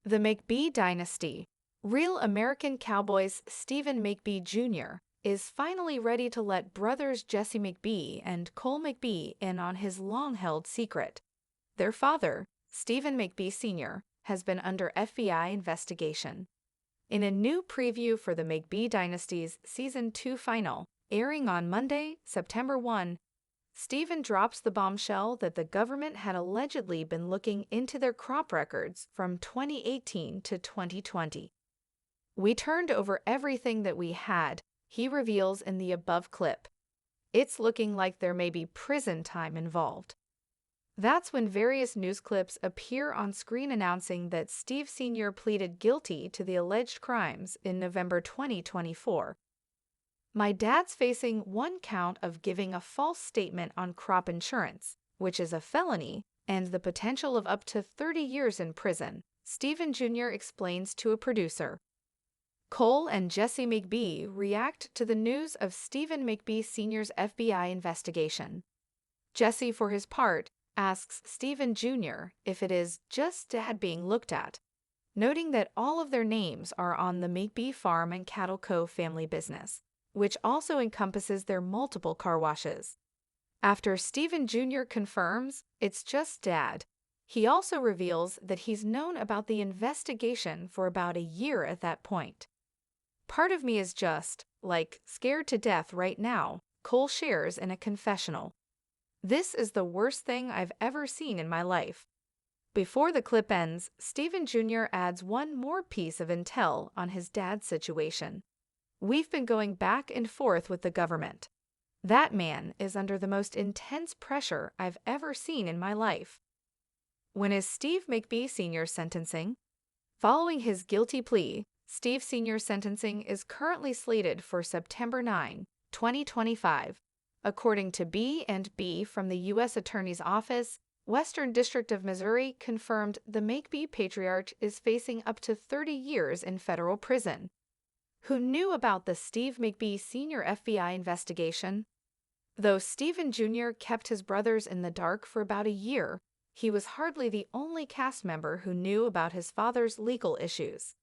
The McBee dynasty. Real American Cowboys Stephen McBee Jr. is finally ready to let brothers Jesse McBee and Cole McBee in on his long-held secret. Their father, Stephen McBee Sr., has been under FBI investigation. In a new preview for the McBee Dynasty's Season 2 final, airing on Monday, September 1, Stephen drops the bombshell that the government had allegedly been looking into their crop records from 2018 to 2020. "We turned over everything that we had," he reveals in the above clip. "It's looking like there may be prison time involved." That's when various news clips appear on screen announcing that Steve Sr. pleaded guilty to the alleged crimes in November 2024. "My dad's facing one count of giving a false statement on crop insurance, which is a felony, and the potential of up to 30 years in prison," Stephen Jr. explains to a producer. Cole and Jesse McBee react to the news of Stephen McBee Sr.'s FBI investigation. Jesse, for his part, asks Stephen Jr. if it is just Dad being looked at, noting that all of their names are on the McBee Farm and Cattle Co. family business, which also encompasses their multiple car washes. After Stephen Jr. confirms it's just Dad, he also reveals that he's known about the investigation for about a year at that point. "Part of me is just, scared to death right now," Cole shares in a confessional. "This is the worst thing I've ever seen in my life." Before the clip ends, Stephen Jr. adds one more piece of intel on his dad's situation. "We've been going back and forth with the government. That man is under the most intense pressure I've ever seen in my life." When is Steve McBee Sr.'s sentencing? Following his guilty plea, Steve Sr.'s sentencing is currently slated for September 9, 2025. According to B&B from the U.S. Attorney's Office, Western District of Missouri confirmed the McBee patriarch is facing up to 30 years in federal prison. Who knew about the Steve McBee Sr. FBI investigation? Though Stephen Jr. kept his brothers in the dark for about a year, he was hardly the only cast member who knew about his father's legal issues.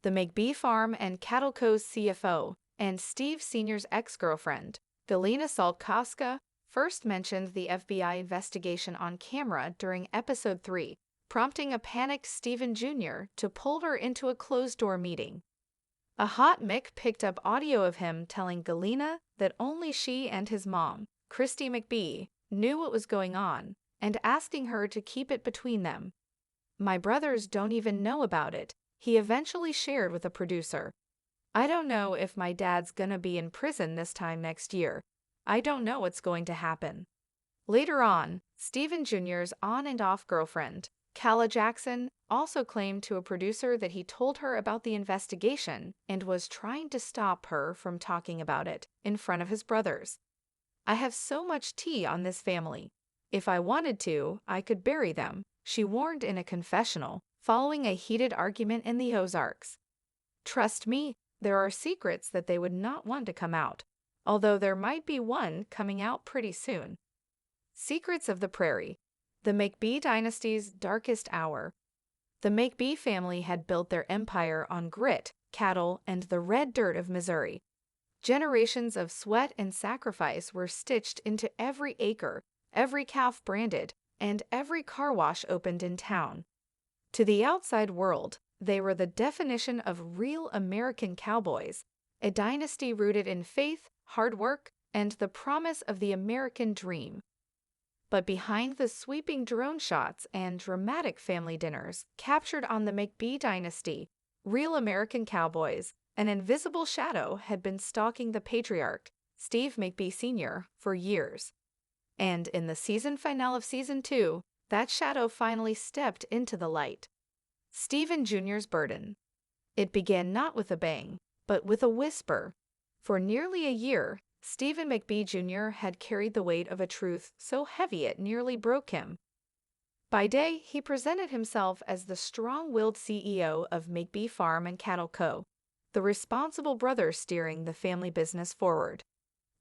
The McBee Farm and Cattle Co.'s CFO and Steve Sr.'s ex-girlfriend, Galina Saltkowska, first mentioned the FBI investigation on camera during Episode 3, prompting a panicked Stephen Jr. to pull her into a closed-door meeting. A hot Mick picked up audio of him telling Galina that only she and his mom, Christy McBee, knew what was going on, and asking her to keep it between them. "My brothers don't even know about it," he eventually shared with a producer. "I don't know if my dad's gonna be in prison this time next year. I don't know what's going to happen." Later on, Stephen Jr.'s on and off girlfriend, Calla Jackson, also claimed to a producer that he told her about the investigation and was trying to stop her from talking about it in front of his brothers. "I have so much tea on this family. If I wanted to, I could bury them," she warned in a confessional, following a heated argument in the Ozarks. "Trust me, there are secrets that they would not want to come out, although there might be one coming out pretty soon." Secrets of the Prairie. The McBee dynasty's darkest hour. The McBee family had built their empire on grit, cattle, and the red dirt of Missouri. Generations of sweat and sacrifice were stitched into every acre, every calf branded, and every car wash opened in town. To the outside world, they were the definition of real American cowboys, a dynasty rooted in faith, hard work, and the promise of the American dream. But behind the sweeping drone shots and dramatic family dinners captured on the McBee dynasty, real American cowboys, an invisible shadow had been stalking the patriarch, Steve McBee Sr., for years. And in the season finale of Season 2, that shadow finally stepped into the light. Stephen Jr.'s burden. It began not with a bang, but with a whisper. For nearly a year, Stephen McBee Jr. had carried the weight of a truth so heavy it nearly broke him. By day, he presented himself as the strong-willed CEO of McBee Farm and Cattle Co., the responsible brother steering the family business forward.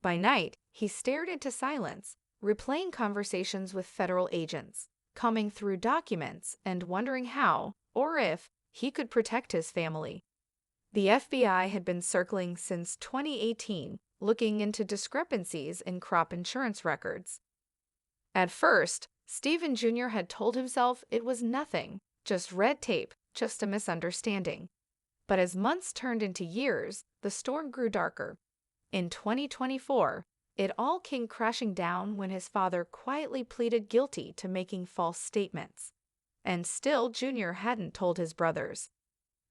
By night, he stared into silence, replaying conversations with federal agents, combing through documents and wondering how, or if, he could protect his family. The FBI had been circling since 2018, looking into discrepancies in crop insurance records. At first, Stephen Jr. had told himself it was nothing, just red tape, just a misunderstanding. But as months turned into years, the storm grew darker. In 2024, it all came crashing down when his father quietly pleaded guilty to making false statements. And still, Junior hadn't told his brothers.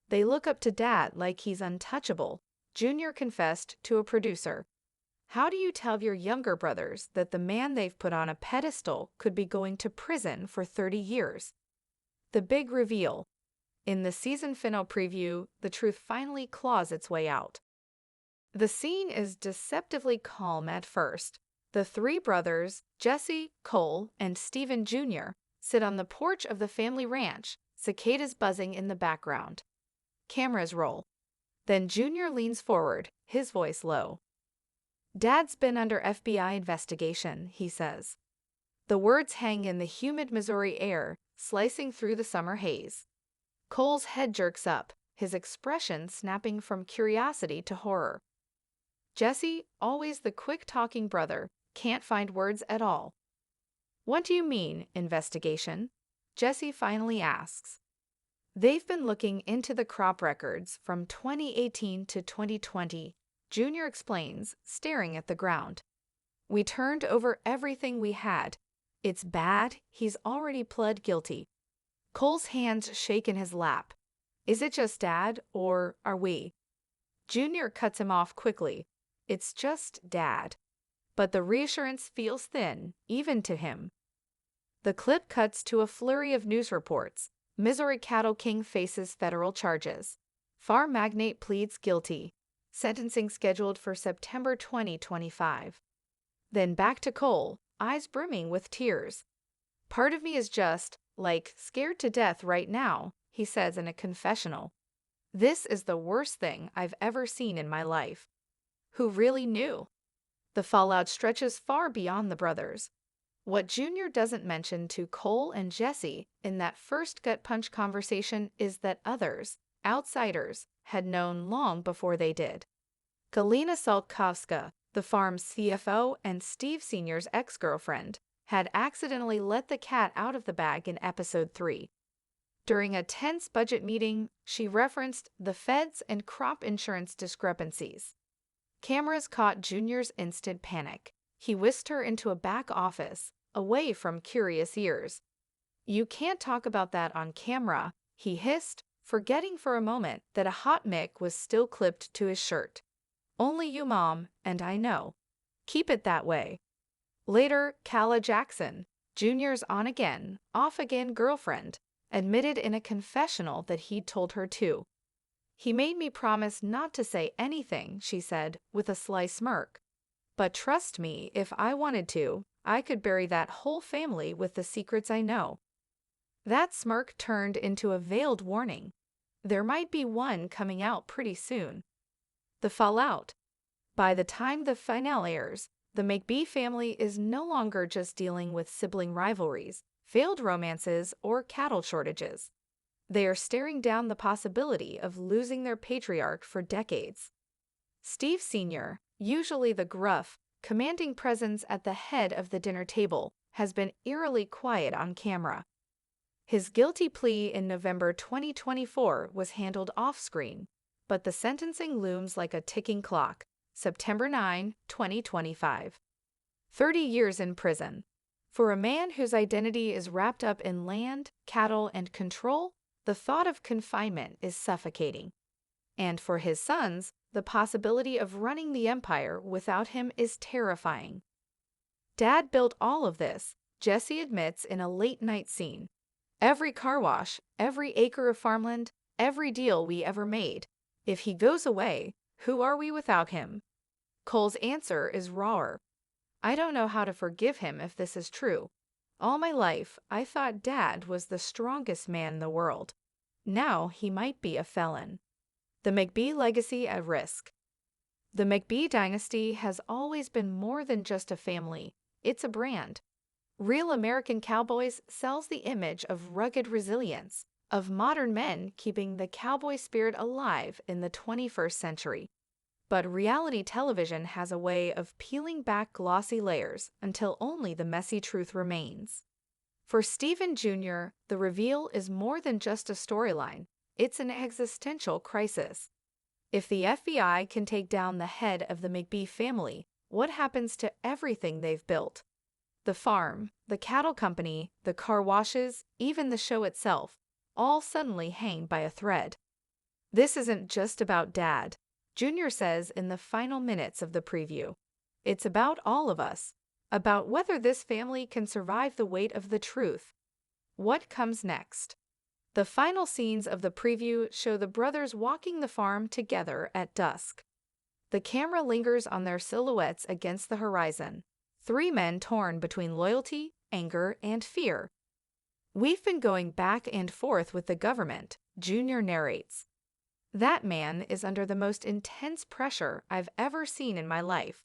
They look up to Dad like he's untouchable, Junior confessed to a producer. How do you tell your younger brothers that the man they've put on a pedestal could be going to prison for 30 years? The big reveal. In the season finale preview, the truth finally claws its way out. The scene is deceptively calm at first. The three brothers, Jesse, Cole, and Stephen Jr., sit on the porch of the family ranch, cicadas buzzing in the background. Cameras roll. Then Junior leans forward, his voice low. Dad's been under FBI investigation, he says. The words hang in the humid Missouri air, slicing through the summer haze. Cole's head jerks up, his expression snapping from curiosity to horror. Jesse, always the quick-talking brother, can't find words at all. What do you mean, investigation? Jesse finally asks. They've been looking into the crop records from 2018 to 2020, Junior explains, staring at the ground. We turned over everything we had. It's bad, he's already pled guilty. Cole's hands shake in his lap. Is it just Dad, or are we? Junior cuts him off quickly. It's just Dad. But the reassurance feels thin, even to him. The clip cuts to a flurry of news reports. Missouri cattle king faces federal charges. Farm magnate pleads guilty. Sentencing scheduled for September 2025. Then back to Cole, eyes brimming with tears. Part of me is just, scared to death right now, he says in a confessional. This is the worst thing I've ever seen in my life. Who really knew? The fallout stretches far beyond the brothers. What Junior doesn't mention to Cole and Jesse in that first gut punch conversation is that others, outsiders, had known long before they did. Galina Saltkowska, the farm's CFO and Steve Sr.'s ex-girlfriend, had accidentally let the cat out of the bag in episode 3. During a tense budget meeting, she referenced the feds and crop insurance discrepancies. Cameras caught Junior's instant panic. He whisked her into a back office, away from curious ears. You can't talk about that on camera, he hissed, forgetting for a moment that a hot mic was still clipped to his shirt. Only you, Mom, and I know. Keep it that way. Later, Calla Jackson, Junior's on-again, off-again girlfriend, admitted in a confessional that he'd told her too. He made me promise not to say anything, she said, with a sly smirk. But trust me, if I wanted to, I could bury that whole family with the secrets I know. That smirk turned into a veiled warning. There might be one coming out pretty soon. The fallout. By the time the finale airs, the McBee family is no longer just dealing with sibling rivalries, failed romances, or cattle shortages. They are staring down the possibility of losing their patriarch for decades. Steve Sr., usually the gruff, commanding presence at the head of the dinner table, has been eerily quiet on camera. His guilty plea in November 2024 was handled off-screen, but the sentencing looms like a ticking clock. September 9, 2025. 30 years in prison. For a man whose identity is wrapped up in land, cattle, and control, the thought of confinement is suffocating. And for his sons, the possibility of running the empire without him is terrifying. Dad built all of this, Jesse admits in a late-night scene. Every car wash, every acre of farmland, every deal we ever made. If he goes away, who are we without him? Cole's answer is rawer. I don't know how to forgive him if this is true. All my life, I thought Dad was the strongest man in the world. Now he might be a felon. The McBee legacy at risk. The McBee dynasty has always been more than just a family. It's a brand. Real American Cowboys sells the image of rugged resilience, of modern men keeping the cowboy spirit alive in the 21st century. But reality television has a way of peeling back glossy layers until only the messy truth remains. For Stephen Jr., the reveal is more than just a storyline, it's an existential crisis. If the FBI can take down the head of the McBee family, what happens to everything they've built? The farm, the cattle company, the car washes, even the show itself, all suddenly hang by a thread. This isn't just about Dad, Junior says in the final minutes of the preview. It's about all of us, about whether this family can survive the weight of the truth. What comes next? The final scenes of the preview show the brothers walking the farm together at dusk. The camera lingers on their silhouettes against the horizon, three men torn between loyalty, anger, and fear. "We've been going back and forth with the government," Junior narrates. "That man is under the most intense pressure I've ever seen in my life."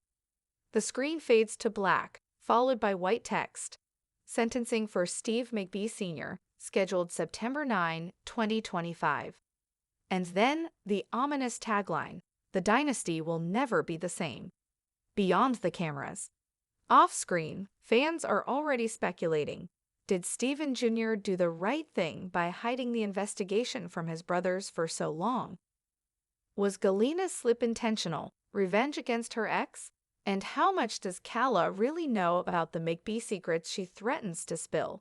The screen fades to black, followed by white text. Sentencing for Steve McBee Sr., scheduled September 9, 2025. And then the ominous tagline, "The dynasty will never be the same." Beyond the cameras. Off-screen, fans are already speculating. Did Stephen Jr. do the right thing by hiding the investigation from his brothers for so long? Was Galina's slip intentional, revenge against her ex? And how much does Calla really know about the McBee secrets she threatens to spill?